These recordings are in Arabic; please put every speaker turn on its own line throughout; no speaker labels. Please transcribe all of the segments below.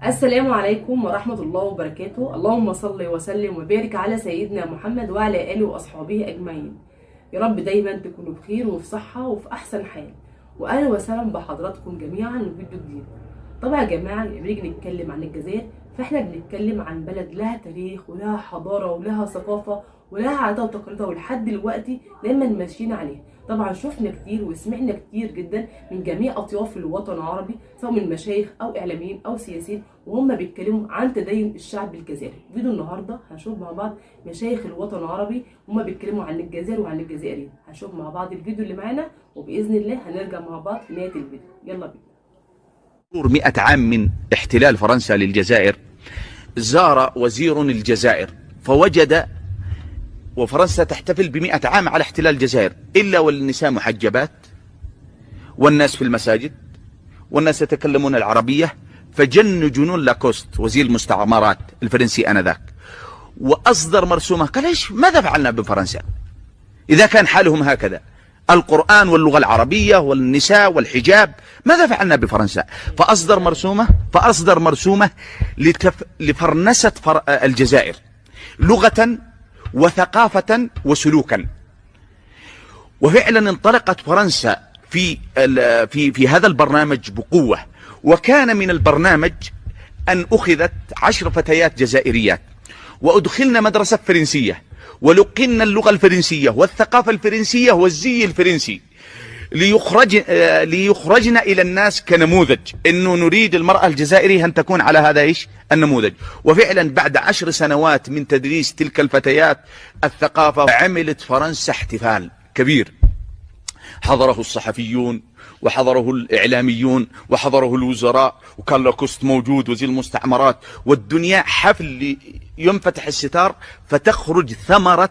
السلام عليكم ورحمة الله وبركاته. اللهم صل وسلم وبارك على سيدنا محمد وعلى آله وأصحابه أجمعين. يا رب دايما تكونوا بخير وفي صحة وفي أحسن حال. وأهلا وسهلا بحضراتكم جميعا وفيديو جديد. طبعا يا جماعة لما بنيجي نتكلم عن الجزائر فاحنا بنتكلم عن بلد لها تاريخ ولها حضارة ولها ثقافة ولها عادات وتقاليدها، ولحد دلوقتي دايما ماشيين عليها. طبعا شفنا كتير وسمعنا كتير جدا من جميع اطياف الوطن العربي، سواء من مشايخ او اعلاميين او سياسيين، وهم بيتكلموا عن تدين الشعب الجزائري. فيديو النهارده هنشوف مع بعض مشايخ الوطن العربي هم بيتكلموا عن الجزائر وعن الجزائريين. هنشوف مع بعض الفيديو اللي معانا، وباذن الله هنرجع مع بعض في نهايه الفيديو. يلا بينا.
100 عام من احتلال فرنسا للجزائر، زار وزير الجزائر فوجد وفرنسا تحتفل ب100 عام على احتلال الجزائر، إلا والنساء محجبات والناس في المساجد والناس يتكلمون العربية. فجن جنون لاكوست وزير المستعمرات الفرنسي آنذاك وأصدر مرسومة، قال ايش ماذا فعلنا بفرنسا إذا كان حالهم هكذا؟ القرآن واللغة العربية والنساء والحجاب، ماذا فعلنا بفرنسا؟ فأصدر مرسومة لفرنسة الجزائر لغة وثقافة وسلوكا. وفعلا انطلقت فرنسا في هذا البرنامج بقوة. وكان من البرنامج أن أخذت 10 فتيات جزائريات وأدخلن مدرسة فرنسية ولقن اللغة الفرنسية والثقافة الفرنسية والزي الفرنسي ليخرجن إلى الناس كنموذج، إنه نريد المرأة الجزائرية أن تكون على هذا النموذج. وفعلا بعد 10 سنوات من تدريس تلك الفتيات الثقافة عملت فرنسا احتفال كبير، حضره الصحفيون وحضره الإعلاميون وحضره الوزراء، وكان لاكوست موجود وزير المستعمرات، والدنيا حفل ينفتح الستار فتخرج ثمرة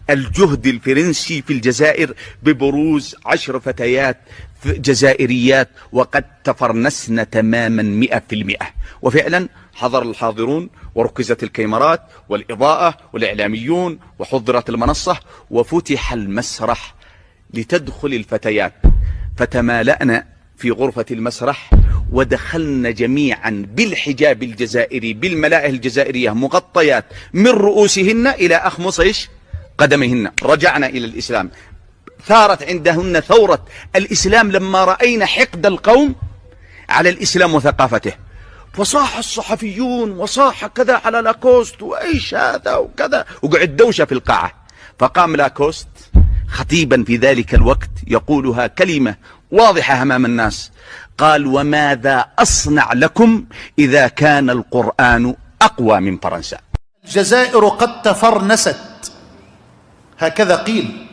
الجهد الفرنسي في الجزائر ببروز 10 فتيات جزائريات وقد تفرنسن تماما 100%. وفعلا حضر الحاضرون وركزت الكاميرات والإضاءة والإعلاميون وحضرت المنصة وفتح المسرح لتدخل الفتيات، فتمالأنا في غرفة المسرح ودخلن جميعا بالحجاب الجزائري بالملائح الجزائرية مغطيات من رؤوسهن إلى أخمص قدمهن. رجعنا إلى الإسلام، ثارت عندهن ثورة الإسلام لما رأينا حقد القوم على الإسلام وثقافته. فصاح الصحفيون وصاح كذا على لاكوست وإيش هذا وكذا، وقعد دوشة في القاعة. فقام لاكوست خطيبا في ذلك الوقت يقولها كلمة واضحة أمام الناس، قال: وماذا أصنع لكم إذا كان القرآن أقوى من فرنسا؟
الجزائر قد تفرنست، هكذا قيل.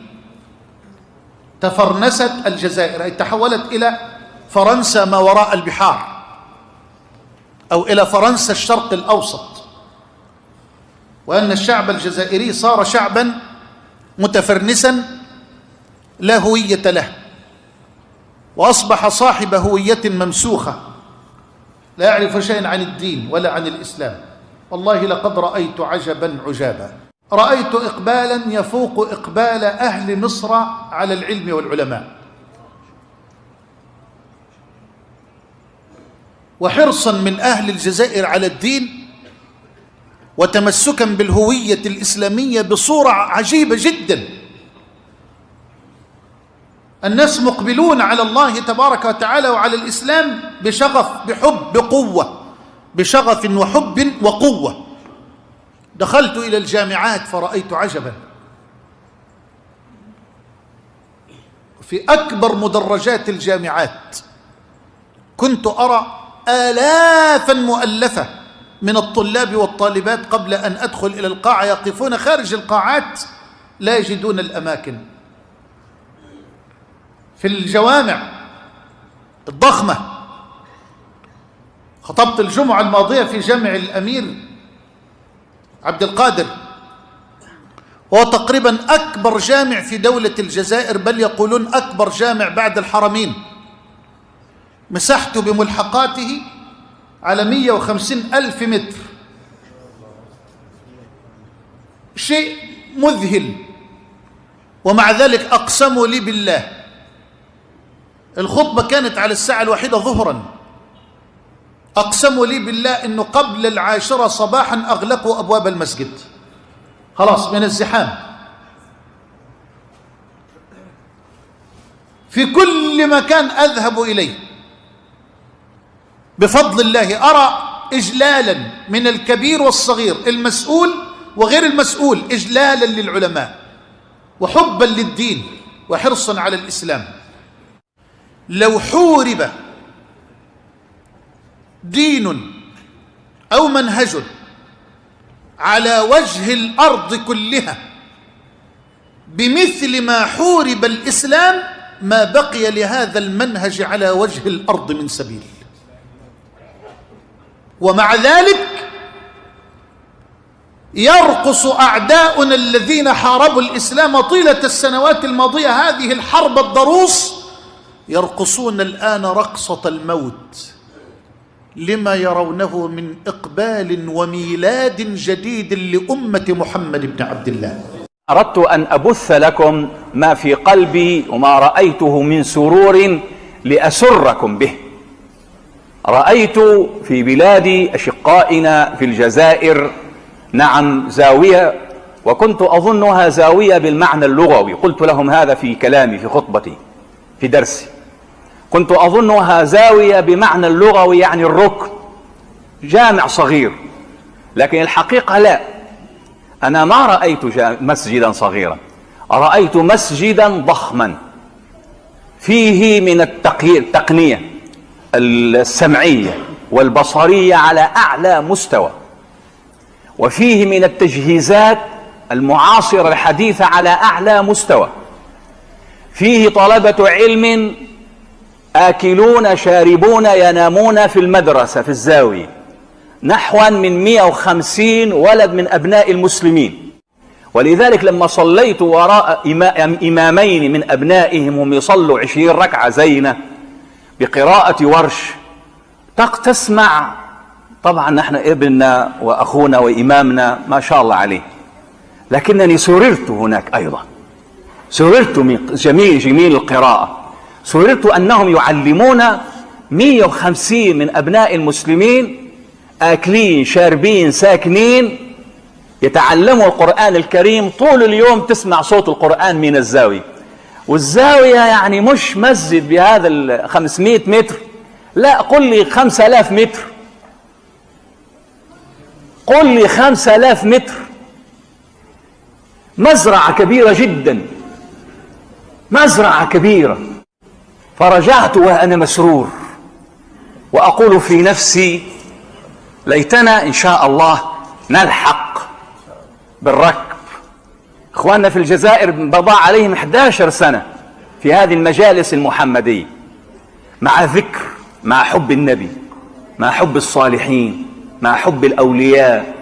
تفرنست الجزائر أي تحولت إلى فرنسا ما وراء البحار، أو إلى فرنسا الشرق الأوسط، وأن الشعب الجزائري صار شعبا متفرنسا لا هوية له، وأصبح صاحب هوية ممسوخة لا يعرف شيئا عن الدين ولا عن الإسلام. والله لقد رأيت عجبا عجابا، رأيت إقبالا يفوق إقبال أهل مصر على العلم والعلماء، وحرصا من أهل الجزائر على الدين وتمسكا بالهوية الإسلامية بصورة عجيبة جدا. الناس مقبلون على الله تبارك وتعالى وعلى الإسلام بشغف بحب بقوة، بشغف وحب وقوة. دخلت إلى الجامعات فرأيت عجبا، في أكبر مدرجات الجامعات كنت أرى آلافا مؤلفة من الطلاب والطالبات قبل أن أدخل إلى القاعة يقفون خارج القاعات لا يجدون الأماكن. في الجوامع الضخمة، خطبت الجمعة الماضية في جامع الأمير عبد القادر، وهو تقريبا أكبر جامع في دولة الجزائر، بل يقولون أكبر جامع بعد الحرمين. مساحته بملحقاته على 150,000 متر، شيء مذهل. ومع ذلك أقسموا لي بالله الخطبة كانت على الساعة 1 ظهرا، أقسموا لي بالله أنه قبل 10 صباحا أغلقوا أبواب المسجد، خلاص من الزحام. في كل مكان أذهب إليه بفضل الله أرى إجلالا من الكبير والصغير، المسؤول وغير المسؤول، إجلالا للعلماء وحبا للدين وحرصا على الإسلام. لو حورب دين أو منهج على وجه الأرض كلها بمثل ما حورب الإسلام ما بقي لهذا المنهج على وجه الأرض من سبيل. ومع ذلك يرقص أعداؤنا الذين حاربوا الإسلام طيلة السنوات الماضية هذه الحرب الضروس، يرقصون الآن رقصة الموت لما يرونه من إقبال وميلاد جديد لأمة محمد بن عبد الله.
أردت أن أبث لكم ما في قلبي وما رأيته من سرور لأسركم به. رأيت في بلاد أشقائنا في الجزائر نعم زاوية، وكنت أظنها زاوية بالمعنى اللغوي، قلت لهم هذا في كلامي في خطبتي في درسي، كنت أظنها زاوية بمعنى اللغوي يعني الركن، جامع صغير، لكن الحقيقة لا، أنا ما رأيت مسجدا صغيرا، رأيت مسجدا ضخما فيه من التقنية السمعية والبصرية على أعلى مستوى، وفيه من التجهيزات المعاصرة الحديثة على أعلى مستوى، فيه طلبة علم آكلون شاربون ينامون في المدرسة في الزاوية، نحو من 150 ولد من أبناء المسلمين. ولذلك لما صليت وراء إمامين من أبنائهم هم يصلوا 20 ركعة زينة بقراءة ورش، تسمع طبعا نحن ابننا وأخونا وإمامنا ما شاء الله عليه، لكنني سررت هناك أيضا، سررت من جميل القراءة، سررت أنهم يعلمون 150 من أبناء المسلمين آكلين شاربين ساكنين يتعلموا القرآن الكريم طول اليوم، تسمع صوت القرآن من الزاوية. والزاوية يعني مش مسجد بهذا 500 متر، لا قل لي 5000 متر، قل لي 5000 متر، مزرعة كبيرة جدا، مزرعة كبيرة. فرجعت وأنا مسرور وأقول في نفسي ليتنا إن شاء الله نلحق بالركب. إخواننا في الجزائر بضاع عليهم 11 سنة في هذه المجالس المحمدية، مع ذكر، مع حب النبي، مع حب الصالحين، مع حب الأولياء،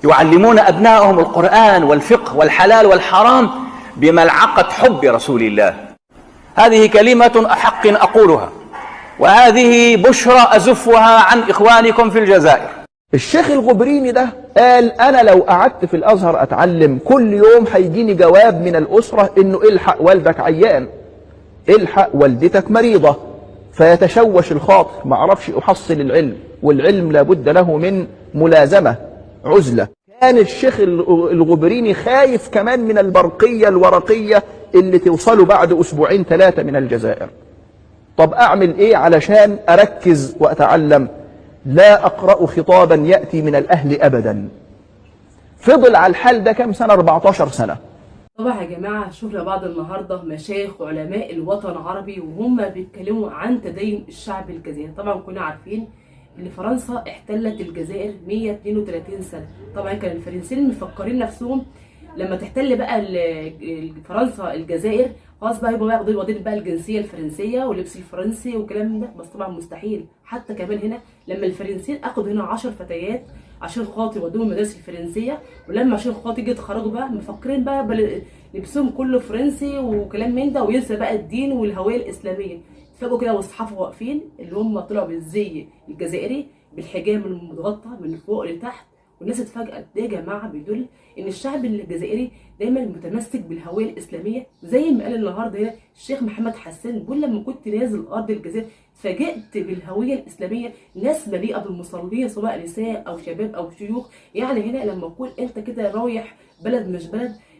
يعلمون أبنائهم القرآن والفقه والحلال والحرام بملعقة حب رسول الله. هذه كلمة أحق أقولها، وهذه بشرى أزفها عن إخوانكم في الجزائر.
الشيخ الغبريني ده قال أنا لو قعدت في الأزهر أتعلم كل يوم هيجيني جواب من الأسرة إنه الحق والدك عيان، الحق والدتك مريضة، فيتشوش الخاطر، ما أعرفش أحصل العلم، والعلم لابد له من ملازمة عزلة. كان الشيخ الغبريني خايف كمان من البرقية الورقية اللي توصلوا بعد أسبوعين 3 من الجزائر. طب أعمل إيه علشان أركز وأتعلم؟ لا أقرأ خطابا يأتي من الأهل أبدا. فضل على الحال ده كم سنة؟ 14 سنة.
طبعا يا جماعة شفنا بعض النهاردة مشايخ وعلماء الوطن العربي وهم بيتكلموا عن تدين الشعب الجزائري. طبعا كنا عارفين ان فرنسا احتلت الجزائر 132 سنة. طبعا كان الفرنسيين مفكرين نفسهم لما تحتل بقى فرنسا الجزائر خلاص بقى يبقوا واخدين بقى الجنسيه الفرنسيه واللبس الفرنسي والكلام من ده، بس طبعا مستحيل. حتى كمان هنا لما الفرنسيين اخدوا هنا 10 فتيات عشان خاطر يودوهم المدارس الفرنسيه، ولما عشان خاطر يجي يتخرجوا بقى مفكرين بقى لبسهم كله فرنسي وكلام من ده، وينسى بقى الدين والهويه الاسلاميه. فجأة كده والصحافه واقفين اللي هم طلعوا بالزي الجزائري بالحجاب المتغطى من فوق لتحت والناس اتفاجأت. ده يا جماعه بيدل ان الشعب الجزائري دايما متمسك بالهويه الاسلاميه، زي ما قال النهارده هنا الشيخ محمد حسان، بيقول لما كنت نازل ارض الجزائر اتفاجئت بالهويه الاسلاميه، ناس مليئه بالمصلين سواء نساء او شباب او شيوخ. يعني هنا لما تكون انت كده رايح بلد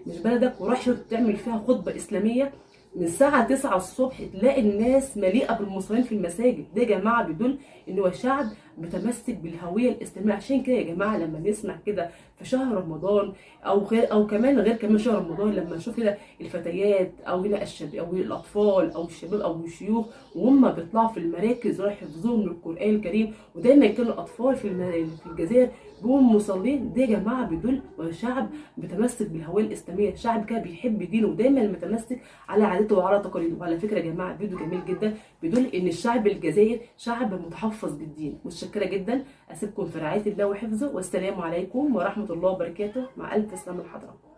مش بلدك ورايح تعمل فيها خطبه اسلاميه من الساعة 9 الصبح تلاقي الناس مليئة بالمصلين في المساجد. ده يا جماعة بيدل إن هو شعب متمسك بالهوية الإسلامية. عشان كده يا جماعة لما نسمع كده في شهر رمضان أو كمان غير كمان شهر رمضان، لما نشوف كده الفتيات أو هنا الشباب أو الأطفال أو الشباب أو الشيوخ وهم بيطلعوا في المراكز رايح يحفظوهم من القرآن الكريم، ودايما يكونوا الأطفال في الجزائر بهم مصلين، ده يا جماعة بيدل شعب متمسك بالهوية الإسلامية، شعب كده بيحب دينه ودايما متمسك على عاداته وعلى تقاليده. وعلى فكرة يا جماعة فيديو جميل جدا بيدل إن الشعب الجزائري شعب متحفظ بالدين. متشكرة جدا، أسيبكم في رعاية الله وحفظه، والسلام عليكم ورحمة الله وبركاته، مع ألف سلامة لحضراتكم.